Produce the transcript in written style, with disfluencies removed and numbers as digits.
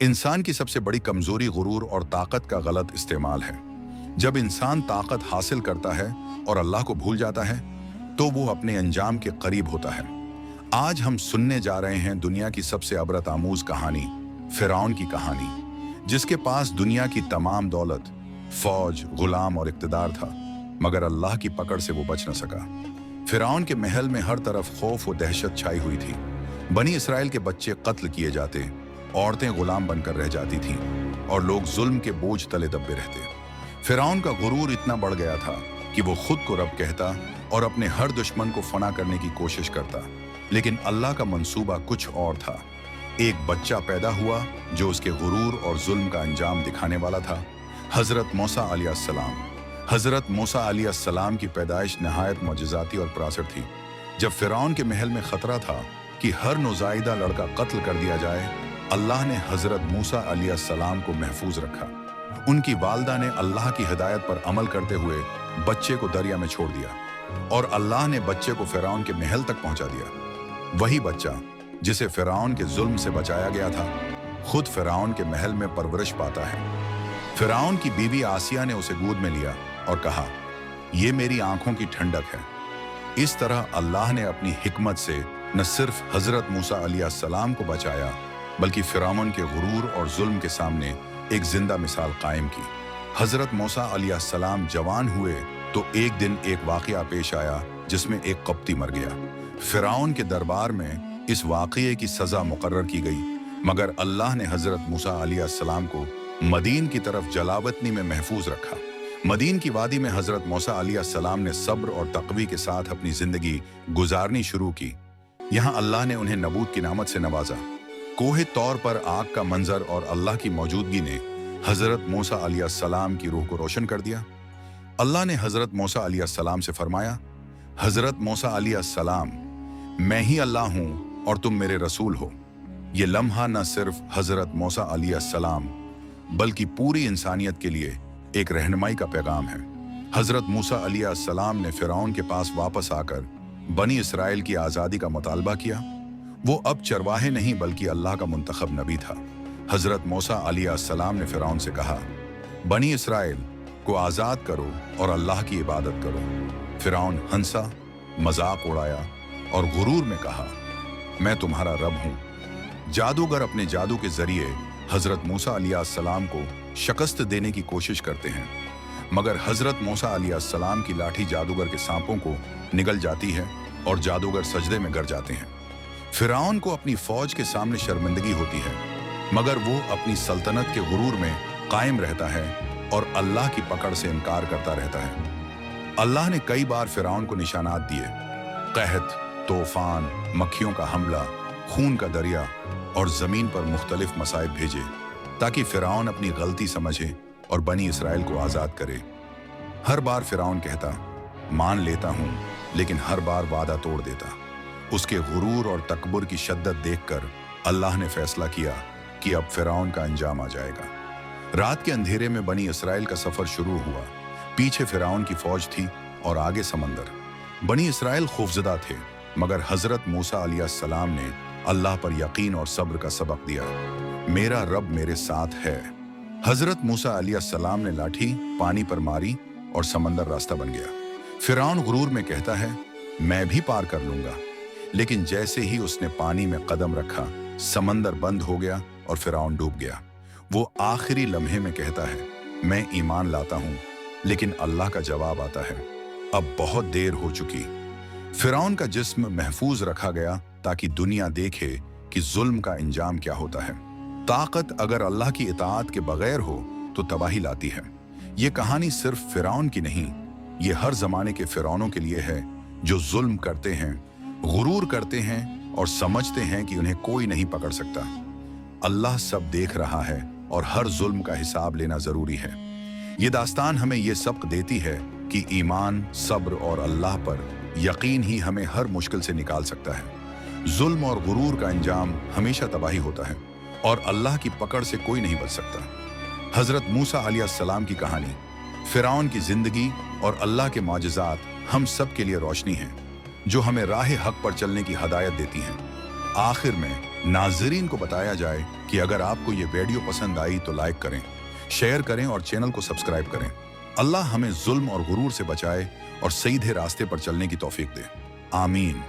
इंसान की सबसे बड़ी कमजोरी गुरूर और ताकत का गलत इस्तेमाल है। जब इंसान ताकत हासिल करता है और अल्लाह को भूल जाता है, तो वो अपने अंजाम के करीब होता है। आज हम सुनने जा रहे हैं दुनिया की सबसे अबरत आमूज कहानी, फिरौन की कहानी, जिसके पास दुनिया की तमाम दौलत, फौज, गुलाम और इक्तदार था, मगर अल्लाह की पकड़ से वो बच न सका। फिरौन के महल में हर तरफ खौफ और दहशत छाई हुई थी। बनी इसराइल के बच्चे कत्ल किए जाते, औरतें गुलाम बनकर रह जाती थीं और लोग जुल्म के बोझ तले दबे रहते। फिरौन का गुरूर इतना बढ़ गया था कि वो खुद को रब कहता और अपने हर दुश्मन को फना करने की कोशिश करता। लेकिन अल्लाह का मंसूबा कुछ और था। एक बच्चा पैदा हुआ जो उसके गुरूर और जुल्म का अंजाम दिखाने वाला था, हजरत मूसा अलैहिस्सलाम। हजरत मूसा अलैहिस्सलाम की पैदाइश नहायत मौजज़ाती और परासर थी। जब फिरौन के महल में खतरा था कि हर नौज़ायदा लड़का कत्ल कर दिया जाए, अल्लाह ने हजरत मूसा अलैहिस्सलाम को महफूज रखा। उनकी वालदा ने अल्लाह की हिदायत पर अमल करते हुए बच्चे को दरिया में छोड़ दिया और अल्लाह ने बच्चे को फिरौन के महल तक पहुंचा दिया। वही बच्चा जिसे फिरौन के जुल्म से बचाया गया था, खुद फिरौन के महल में परवरिश पाता है। फिरौन की बीवी आसिया ने उसे गोद में लिया और कहा, ये मेरी आंखों की ठंडक है। इस तरह अल्लाह ने अपनी हिकमत से न सिर्फ हजरत मूसा अलैहिस्सलाम को बचाया, बल्कि फिरौन के गुरूर और जुल्म के सामने एक जिंदा मिसाल कायम की। हजरत मूसा अलैहिस्सलाम जवान हुए तो एक दिन एक वाकया पेश आया जिसमें एक कप्ती मर गया। फिरौन के दरबार में इस वाकये की सजा मुकर्रर की गई, मगर अल्लाह ने हजरत मूसा अलैहिस्सलाम को मदीन की तरफ जलावतनी में महफूज रखा। मदीन की वादी में हजरत मूसा अलैहिस्सलाम ने सब्र और तक़वी के साथ अपनी जिंदगी गुजारनी शुरू की। यहाँ अल्लाह ने उन्हें नबूत की नामत से नवाजा। कोहे तौर पर आग का मंजर और अल्लाह की मौजूदगी ने हजरत मूसा अलैहिस्सलाम की रूह को रोशन कर दिया। अल्लाह ने हजरत मूसा अलैहिस्सलाम से फरमाया, हजरत मूसा अलैहिस्सलाम, मैं ही अल्लाह हूँ और तुम मेरे रसूल हो। ये लम्हा न सिर्फ हजरत मूसा अलैहिस्सलाम बल्कि पूरी इंसानियत के लिए एक रहनुमाई का पैगाम है। हजरत मूसा अलैहिस्सलाम ने फिरौन के पास वापस आकर बनी इसराइल की आज़ादी का मुतालबा किया। वो अब चरवाहे नहीं बल्कि अल्लाह का मुंतखब नबी था। हजरत मूसा अलैहिस्सलाम ने फिरौन से कहा, बनी इसराइल को आज़ाद करो और अल्लाह की इबादत करो। फिरौन हंसा, मजाक उड़ाया और गुरूर में कहा, मैं तुम्हारा रब हूँ। जादूगर अपने जादू के जरिए हजरत मूसा अलैहिस्सलाम को शिकस्त देने की कोशिश करते हैं, मगर हजरत मूसा अलैहिस्सलाम की लाठी जादूगर के सांपों को निगल जाती है और जादूगर सजदे में गिर जाते हैं। फिरौन को अपनी फौज के सामने शर्मिंदगी होती है, मगर वो अपनी सल्तनत के गुरूर में कायम रहता है और अल्लाह की पकड़ से इनकार करता रहता है। अल्लाह ने कई बार फिरौन को निशानात दिए, कहत, तूफान, मक्खियों का हमला, खून का दरिया और जमीन पर मुख्तलिफ मसाइब भेजे ताकि फिरौन अपनी गलती समझे और बनी इसराइल को आज़ाद करे। हर बार फिरौन कहता, मान लेता हूँ, लेकिन हर बार वादा तोड़ देता। उसके गुरूर और तकबर की शद्दत देखकर अल्लाह ने फैसला किया कि अब फिरौन का अंजाम आ जाएगा। रात के अंधेरे में बनी इसराइल का सफर शुरू हुआ। पीछे फिरौन की फौज थी और आगे समंदर। बनी इसराइल खौफजदा थे, मगर हजरत मूसा अलैहिस्सलाम ने अल्लाह पर यकीन और सब्र का सबक दिया। मेरा रब मेरे साथ है। हजरत मूसा अलैहिस्सलाम ने लाठी पानी पर मारी और समंदर रास्ता बन गया। फिरौन गुरूर में कहता है, मैं भी पार कर लूंगा, लेकिन जैसे ही उसने पानी में कदम रखा, समंदर बंद हो गया और फिरौन डूब गया। वो आखिरी लम्हे में कहता है, मैं ईमान लाता हूँ, लेकिन अल्लाह का जवाब आता है, अब बहुत देर हो चुकी। फिरौन का जिस्म महफूज रखा गया ताकि दुनिया देखे कि जुल्म का अंजाम क्या होता है। ताकत अगर अल्लाह की इताअत के बगैर हो तो तबाही लाती है। ये कहानी सिर्फ फिरौन की नहीं, ये हर जमाने के फिरौनों के लिए है जो जुल्म करते हैं, गुरूर करते हैं और समझते हैं कि उन्हें कोई नहीं पकड़ सकता। अल्लाह सब देख रहा है और हर जुल्म का हिसाब लेना जरूरी है। ये दास्तान हमें ये सबक देती है कि ईमान, सब्र और अल्लाह पर यकीन ही हमें हर मुश्किल से निकाल सकता है। जुल्म और गुरूर का अंजाम हमेशा तबाही होता है और अल्लाह की पकड़ से कोई नहीं बच सकता। हजरत मूसा अलैहिस्सलाम की कहानी, फिरौन की जिंदगी और अल्लाह के मौजज़ात हम सब के लिए रोशनी है, जो हमें राह हक पर चलने की हदायत देती हैं। आखिर में नाज़रीन को बताया जाए कि अगर आपको ये वीडियो पसंद आई तो लाइक करें, शेयर करें और चैनल को सब्सक्राइब करें। अल्लाह हमें जुल्म और गुरूर से बचाए और सीधे रास्ते पर चलने की तौफीक दे। आमीन।